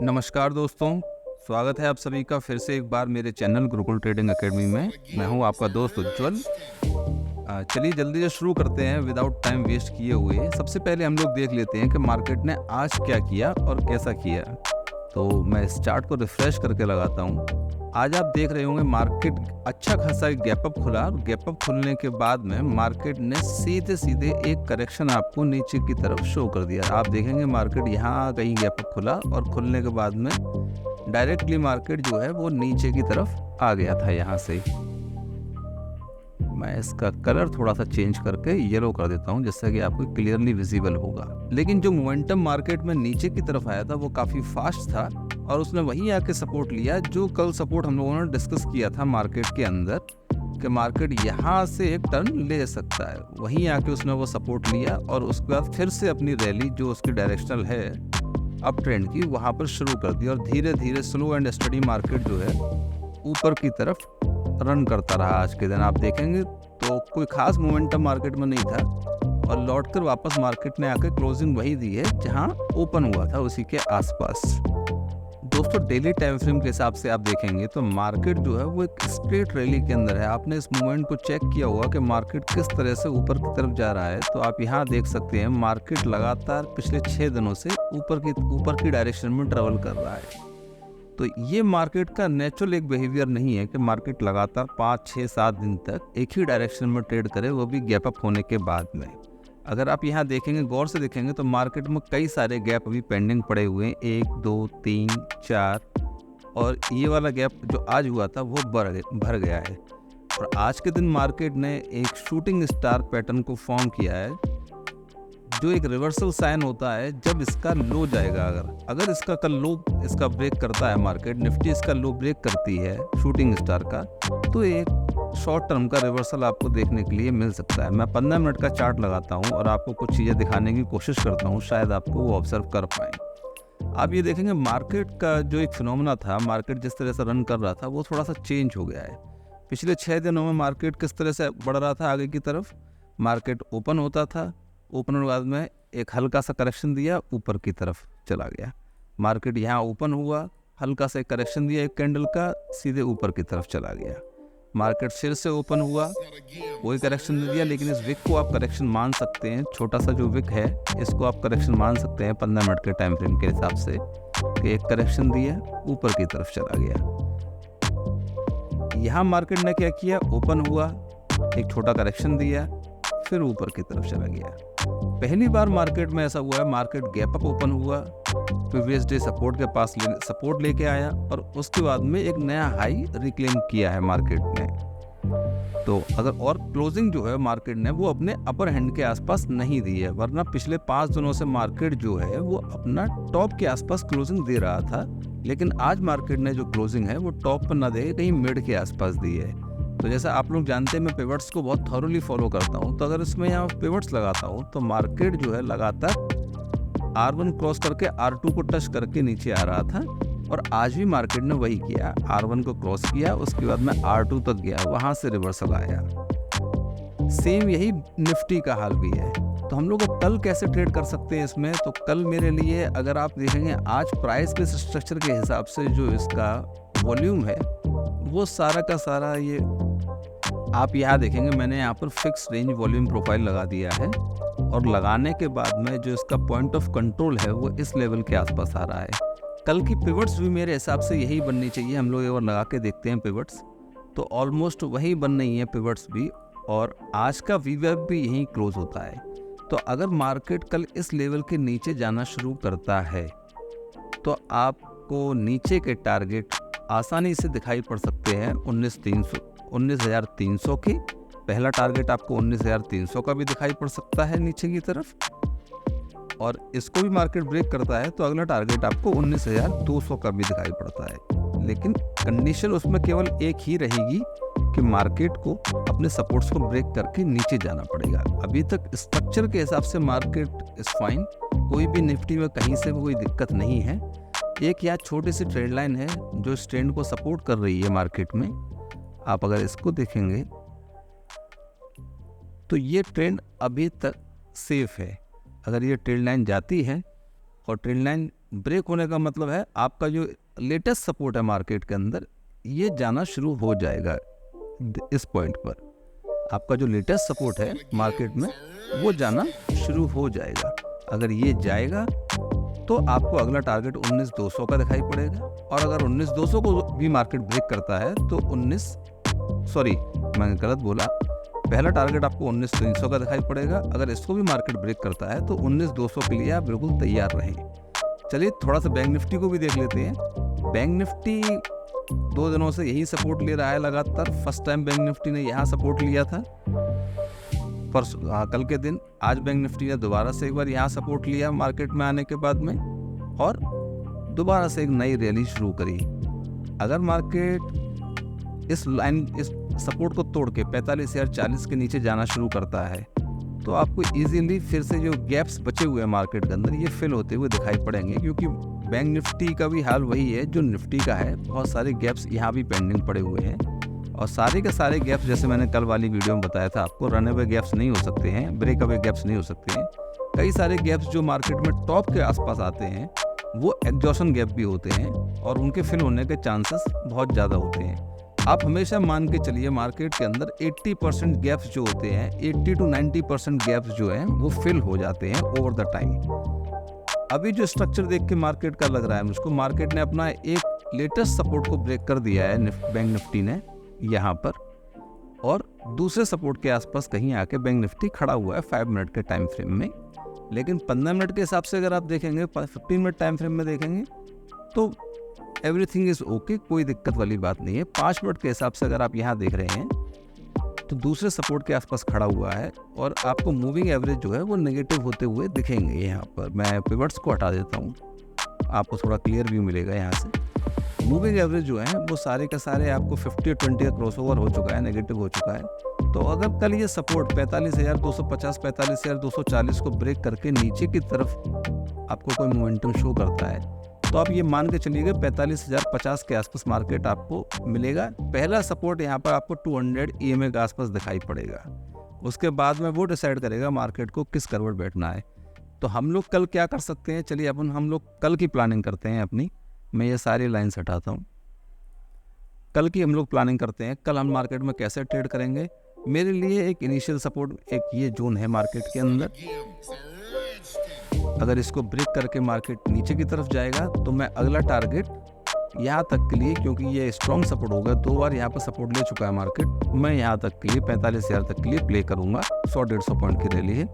नमस्कार दोस्तों, स्वागत है आप सभी का फिर से एक बार मेरे चैनल गुरुकुल ट्रेडिंग एकेडमी में। मैं हूं आपका दोस्त उज्ज्वल। चलिए जल्दी से शुरू करते हैं विदाउट टाइम वेस्ट किए हुए। सबसे पहले हम लोग देख लेते हैं कि मार्केट ने आज क्या किया और कैसा किया। तो मैं इस चार्ट को रिफ्रेश करके लगाता हूं। आज आप देख रहे होंगे मार्केट अच्छा खासा गैप अप खुला और गैप अप खुलने के बाद में मार्केट ने सीधे सीधे एक करेक्शन आपको नीचे की तरफ शो कर दिया। आप देखेंगे मार्केट यहाँ कहीं गैप अप खुला और खुलने के बाद में डायरेक्टली मार्केट जो है वो नीचे की तरफ आ गया था। यहाँ से मैं इसका कलर थोड़ा सा चेंज करके येलो कर देता हूँ जिससे कि आपको क्लियरली विजिबल होगा। लेकिन जो मोमेंटम मार्केट में नीचे की तरफ आया था वो काफ़ी फास्ट था और उसने वहीं आके सपोर्ट लिया जो कल सपोर्ट हम लोगों ने डिस्कस किया था मार्केट के अंदर कि मार्केट यहाँ से एक टर्न ले सकता है। वहीं आके उसने वो सपोर्ट लिया और उसके बाद फिर से अपनी रैली जो उसकी डायरेक्शनल है अप ट्रेंड की वहाँ पर शुरू कर दी और धीरे धीरे स्लो एंड स्टडी मार्केट जो है ऊपर की तरफ रन करता रहा। आज के दिन आप देखेंगे तो कोई खास मोमेंटम मार्केट में नहीं था और लौटकर वापस मार्केट ने आकर क्लोजिंग वही दी है जहां ओपन हुआ था उसी के आसपास। दोस्तों डेली टाइम फ्रेम के हिसाब से आप देखेंगे तो मार्केट जो है वो एक स्ट्रेट रैली के अंदर है। आपने इस मूवमेंट को चेक किया होगा कि मार्केट किस तरह से ऊपर की तरफ जा रहा है। तो आप यहाँ देख सकते हैं मार्केट लगातार पिछले 6 दिनों से ऊपर की डायरेक्शन में ट्रेवल कर रहा है। तो ये मार्केट का नेचुरल एक बिहेवियर नहीं है कि मार्केट लगातार 5, 6, 7 दिन तक एक ही डायरेक्शन में ट्रेड करे, वो भी गैप अप होने के बाद में। अगर आप यहाँ देखेंगे, गौर से देखेंगे तो मार्केट में कई सारे गैप अभी पेंडिंग पड़े हुए हैं, 1, 2, 3, 4 और ये वाला गैप जो आज हुआ था वो भर गया है। और आज के दिन मार्केट ने एक शूटिंग स्टार पैटर्न को फॉर्म किया है जो एक रिवर्सल साइन होता है जब इसका लो जाएगा। अगर इसका कल लो इसका ब्रेक करता है, मार्केट निफ्टी इसका लो ब्रेक करती है शूटिंग स्टार का, तो एक शॉर्ट टर्म का रिवर्सल आपको देखने के लिए मिल सकता है। मैं 15 मिनट का चार्ट लगाता हूं और आपको कुछ चीज़ें दिखाने की कोशिश करता हूं, शायद आपको वो ऑब्जर्व कर पाएँ। आप ये देखेंगे मार्केट का जो एक फिनोमेना था, मार्केट जिस तरह से रन कर रहा था वो थोड़ा सा चेंज हो गया है। पिछले 6 दिनों में मार्केट किस तरह से बढ़ रहा था आगे की तरफ, मार्केट ओपन होता था, ओपन के बाद में एक हल्का सा करेक्शन दिया, ऊपर की तरफ चला गया। मार्केट यहाँ ओपन हुआ, हल्का सा एक करेक्शन दिया एक कैंडल का, सीधे ऊपर की तरफ चला गया। मार्केट फिर से ओपन हुआ, कोई करेक्शन नहीं दिया, लेकिन इस विक को आप करेक्शन मान सकते हैं। छोटा सा जो विक है इसको आप करेक्शन मान सकते हैं 15 मिनट के टाइम फ्रेम के हिसाब से कि एक करेक्शन दिया, ऊपर की तरफ चला गया। यहाँ मार्केट ने क्या किया, ओपन हुआ, एक छोटा करेक्शन दिया, फिर ऊपर की तरफ चला गया। पहली बार मार्केट में ऐसा हुआ है, मार्केट गैप अप ओपन हुआ, प्रीवियस डे सपोर्ट के पास सपोर्ट लेके आया और उसके बाद में एक नया हाई रिक्लेम किया है मार्केट ने। तो अगर और क्लोजिंग जो है मार्केट ने वो अपने अपर हैंड के आसपास नहीं दी है, वरना पिछले 5 दिनों से मार्केट जो है वो अपना टॉप के आसपास क्लोजिंग दे रहा था। लेकिन आज मार्केट ने जो क्लोजिंग है वो टॉप पर ना दे, कहीं मिड के आसपास दी है। तो जैसा आप लोग जानते हैं मैं पिवट्स को बहुत थॉरोली फॉलो करता हूं, तो अगर इसमें यहाँ पिवट्स लगाता हूं तो मार्केट जो है लगातार R1 क्रॉस करके R2 को टच करके नीचे आ रहा था और आज भी मार्केट ने वही किया, R1 को क्रॉस किया, उसके बाद में R2 तक गया, वहां से रिवर्सल आया। सेम यही निफ्टी का हाल भी है। तो हम लोग कल कैसे ट्रेड कर सकते हैं इसमें, तो कल मेरे लिए अगर आप देखेंगे आज प्राइस बेस स्ट्रक्चर के हिसाब से जो इसका वॉल्यूम है वो सारा का सारा, ये आप यहाँ देखेंगे मैंने यहाँ पर फिक्स रेंज वॉल्यूम प्रोफाइल लगा दिया है और लगाने के बाद में जो इसका पॉइंट ऑफ कंट्रोल है वो इस लेवल के आसपास आ रहा है। कल की पिवट्स भी मेरे हिसाब से यही बननी चाहिए। हम लोग एक बार लगा के देखते हैं पिवट्स, तो ऑलमोस्ट वही बन रही है पिवट्स भी और आज का वीवेब भी यही क्लोज होता है। तो अगर मार्केट कल इस लेवल के नीचे जाना शुरू करता है तो आपको नीचे के टारगेट आसानी से दिखाई पड़ सकते हैं 19,300 के। पहला टारगेट आपको 19,300 का भी दिखाई पड़ सकता है नीचे की तरफ, और इसको भी मार्केट ब्रेक करता है तो अगला टारगेट आपको 19,200 का भी दिखाई पड़ता है। लेकिन कंडीशन उसमें केवल एक ही रहेगी कि मार्केट को अपने सपोर्ट्स को ब्रेक करके नीचे जाना पड़ेगा। अभी तक स्ट्रक्चर के हिसाब से मार्केट इज फाइन, कोई भी निफ्टी में कहीं से कोई दिक्कत नहीं है। एक यहाँ छोटी सी ट्रेंड लाइन है जो इस ट्रेंड को सपोर्ट कर रही है मार्केट में। आप अगर इसको देखेंगे तो ये ट्रेंड अभी तक सेफ है। अगर ये ट्रेंड लाइन जाती है और ट्रेंड लाइन ब्रेक होने का मतलब है आपका जो लेटेस्ट सपोर्ट है मार्केट के अंदर ये जाना शुरू हो जाएगा। इस पॉइंट पर आपका जो लेटेस्ट सपोर्ट है मार्केट में वो जाना शुरू हो जाएगा। अगर ये जाएगा तो आपको अगला टारगेट 19,200 का दिखाई पड़ेगा, और अगर 19,200 को भी मार्केट ब्रेक करता है तो मैं गलत बोला, पहला टारगेट आपको 19,300 का दिखाई पड़ेगा। अगर इसको भी मार्केट ब्रेक करता है तो 19,200 के लिए आप बिल्कुल तैयार रहें। चलिए थोड़ा सा बैंक निफ्टी को भी देख लेते हैं। बैंक निफ्टी 2 दिनों से यही सपोर्ट ले रहा है लगातार। फर्स्ट टाइम बैंक निफ्टी ने यहाँ सपोर्ट लिया था कल के दिन। आज बैंक निफ्टी ने दोबारा से एक बार यहाँ सपोर्ट लिया मार्केट में आने के बाद में, और दोबारा से एक नई रैली शुरू करी। अगर मार्केट इस सपोर्ट को तोड़ के 45,040 के नीचे जाना शुरू करता है तो आपको इजीली फिर से जो गैप्स बचे हुए हैं मार्केट के अंदर ये फिल होते हुए दिखाई पड़ेंगे, क्योंकि बैंक निफ्टी का भी हाल वही है जो निफ्टी का है। बहुत सारे गैप्स यहाँ भी पेंडिंग पड़े हुए हैं, और सारे के सारे गैप्स जैसे मैंने कल वाली वीडियो में बताया था आपको, रन अवे गैप्स नहीं हो सकते हैं, ब्रेक अवे गैप्स नहीं हो सकते हैं। कई सारे गैप्स जो मार्केट में टॉप के आसपास आते हैं वो एग्जॉशन गैप भी होते हैं, और उनके फिल होने के चांसेस बहुत ज़्यादा होते हैं। आप हमेशा मान के चलिए मार्केट के अंदर 80% गैप्स जो होते हैं, 80 to 90% गैप्स जो हैं वो फिल हो जाते हैं ओवर द टाइम। अभी जो स्ट्रक्चर देख के मार्केट का लग रहा है मुझको, मार्केट ने अपना एक लेटेस्ट सपोर्ट को ब्रेक कर दिया है बैंक निफ्टी ने यहाँ पर, और दूसरे सपोर्ट के आसपास कहीं आके बैंक निफ्टी खड़ा हुआ है 5 मिनट के टाइम फ्रेम में। लेकिन 15 मिनट के हिसाब से अगर आप देखेंगे, 15 मिनट टाइम फ्रेम में देखेंगे तो एवरीथिंग इज ओके, कोई दिक्कत वाली बात नहीं है। 5 मिनट के हिसाब से अगर आप यहाँ देख रहे हैं तो दूसरे सपोर्ट के आसपास खड़ा हुआ है, और आपको मूविंग एवरेज जो है वो नेगेटिव होते हुए दिखेंगे। यहाँ पर मैं पिवट्स को हटा देता हूँ, आपको थोड़ा क्लियर व्यू मिलेगा यहाँ से। मूविंग एवरेज जो है वो सारे का सारे आपको 50-20 का क्रॉसओवर हो चुका है, नेगेटिव हो चुका है। तो अगर कल ये सपोर्ट 45,250, 45,240 को ब्रेक करके नीचे की तरफ आपको कोई मोमेंटम शो करता है तो आप ये मान के चलिएगा 45,050 के आसपास मार्केट आपको मिलेगा। पहला सपोर्ट यहाँ पर आपको 200 EMA के आसपास दिखाई पड़ेगा। उसके बाद में वो डिसाइड करेगा मार्केट को किस करवट बैठना है। तो हम लोग कल क्या कर सकते हैं, चलिए हम लोग कल की प्लानिंग करते हैं अपनी। मैं ये सारी लाइन्स हटाता हूँ। कल की हम लोग प्लानिंग करते हैं, कल हम मार्केट में कैसे ट्रेड करेंगे। मेरे लिए एक इनिशियल सपोर्ट एक ये जोन है मार्केट के अंदर, अगर इसको ब्रेक करके मार्केट नीचे की तरफ जाएगा तो मैं अगला टारगेट यहाँ तक के लिए, क्योंकि ये स्ट्रॉन्ग सपोर्ट होगा, 2 बार यहाँ पर सपोर्ट ले चुका है मार्केट, मैं यहाँ तक के लिए 45,000 तक के लिए प्ले करूँगा। 100-150 पॉइंट की रैली है,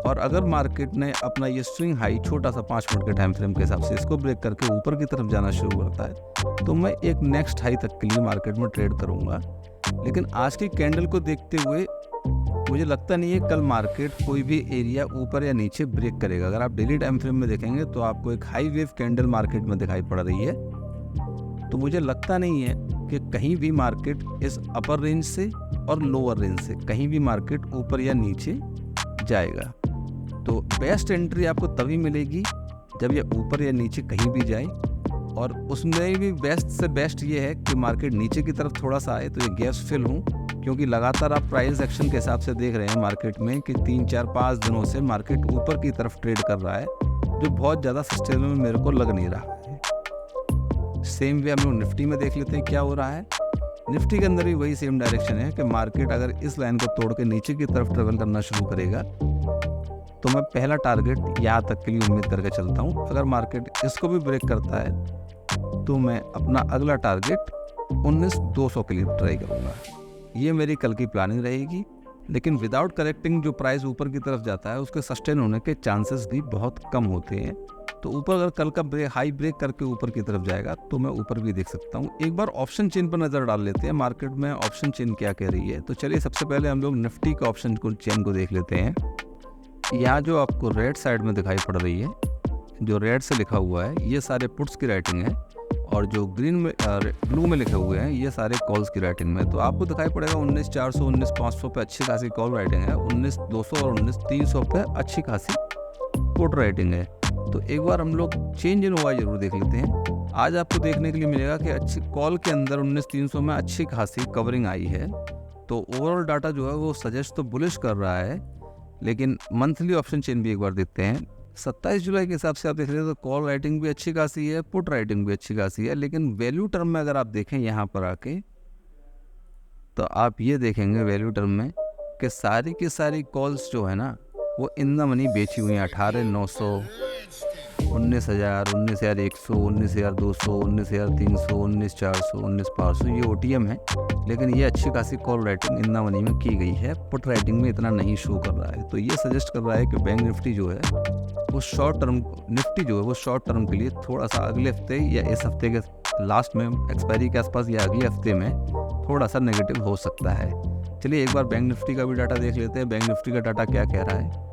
और अगर मार्केट ने अपना ये स्विंग हाई छोटा सा 5 मिनट के टाइम फ्रेम के हिसाब से इसको ब्रेक करके ऊपर की तरफ जाना शुरू करता है तो मैं एक नेक्स्ट हाई तक के लिए मार्केट में ट्रेड करूँगा। लेकिन आज की कैंडल को देखते हुए मुझे लगता नहीं है कल मार्केट कोई भी एरिया ऊपर या नीचे ब्रेक करेगा। अगर आप डेली टाइम फ्रेम में देखेंगे तो आपको एक हाई वेव कैंडल मार्केट में दिखाई पड़ रही है, तो मुझे लगता नहीं है कि कहीं भी मार्केट इस अपर रेंज से और लोअर रेंज से कहीं भी मार्केट ऊपर या नीचे जाएगा। तो बेस्ट एंट्री आपको तभी मिलेगी जब ये ऊपर या नीचे कहीं भी जाए, और उसमें भी बेस्ट से बेस्ट ये है कि मार्केट नीचे की तरफ थोड़ा सा आए तो ये गैप्स फिल हों, क्योंकि लगातार आप प्राइस एक्शन के हिसाब से देख रहे हैं मार्केट में कि 3-4-5 दिनों से मार्केट ऊपर की तरफ ट्रेड कर रहा है, जो बहुत ज़्यादा सस्टेनेबल मेरे को लग नहीं रहा है। सेम वे हम लोग निफ्टी में देख लेते हैं क्या हो रहा है। निफ्टी के अंदर भी वही सेम डायरेक्शन है कि मार्केट अगर इस लाइन को तोड़ के नीचे की तरफ ट्रेवल करना शुरू करेगा तो मैं पहला टारगेट यहाँ तक के लिए उम्मीद करके चलता हूँ। अगर मार्केट इसको भी ब्रेक करता है तो मैं अपना अगला टारगेट 19,200 के लिए ट्राई करूँगा। ये मेरी कल की प्लानिंग रहेगी, लेकिन विदाउट करेक्टिंग जो प्राइस ऊपर की तरफ जाता है उसके सस्टेन होने के चांसेस भी बहुत कम होते हैं। तो ऊपर अगर कल का हाई ब्रेक करके ऊपर की तरफ जाएगा तो मैं ऊपर भी देख सकता हूँ। एक बार ऑप्शन चेन पर नज़र डाल लेते हैं, मार्केट में ऑप्शन चेन क्या कह रही है। तो चलिए सबसे पहले हम लोग निफ्टी के ऑप्शन चेन को देख लेते हैं। यहाँ जो आपको रेड साइड में दिखाई पड़ रही है, जो रेड से लिखा हुआ है, ये सारे पुट्स की राइटिंग है, और जो ग्रीन में ब्लू में लिखे हुए हैं ये सारे कॉल्स की राइटिंग में। तो आपको दिखाई पड़ेगा 19,400 19,500 पे अच्छी खासी कॉल राइटिंग है, 19,200 और 19,300 पे अच्छी खासी पुट राइटिंग है। तो एक बार हम लोग चेंज इन हुआ जरूर देख लेते हैं। आज आपको देखने के लिए मिलेगा कि अच्छी कॉल के अंदर 19,300 में अच्छी खासी कवरिंग आई है। तो ओवरऑल डाटा जो है वो सजेस्ट तो बुलिश कर रहा है, लेकिन मंथली ऑप्शन चेन भी एक बार देखते हैं। 27 जुलाई के हिसाब से आप देख रहे हो तो कॉल राइटिंग भी अच्छी खासी है, पुट राइटिंग भी अच्छी खासी है, लेकिन वैल्यू टर्म में अगर आप देखें यहाँ पर आके तो आप ये देखेंगे वैल्यू टर्म में कि सारी की सारी कॉल्स जो है ना वो इन द मनी बेची हुई हैं। 18,900, 19,000, 19,100, 19,200, 19,300, 19,400, 19,500 ये OTM है, लेकिन ये अच्छी खासी call writing in the money में की गई है। पुट राइटिंग में इतना नहीं शो कर रहा है, तो ये सजेस्ट कर रहा है कि बैंक निफ्टी जो है वो शॉर्ट टर्म, निफ्टी जो है वो शॉर्ट टर्म के लिए थोड़ा सा अगले हफ्ते या इस हफ्ते के लास्ट में एक्सपायरी के आसपास या अगले हफ्ते में थोड़ा सा नेगेटिव हो सकता है। चलिए एक बार बैंक निफ्टी का भी डाटा देख लेते हैं। बैंक निफ्टी का डाटा क्या कह रहा है।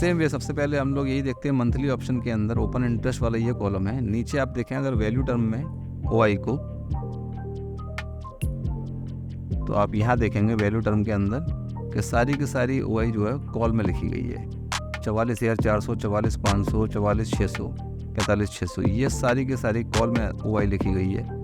सेम वे सबसे पहले हम लोग यही देखते हैं मंथली ऑप्शन के अंदर ओपन इंटरेस्ट वाला ये कॉलम है। नीचे आप देखें अगर वैल्यू टर्म में OI को, तो आप यहाँ देखेंगे वैल्यू टर्म के अंदर कि सारी की सारी OI जो है कॉल में लिखी गई है। 44,400, 44,500, 44,600, 45,600 ये सारी की सारी कॉल में OI लिखी गई है।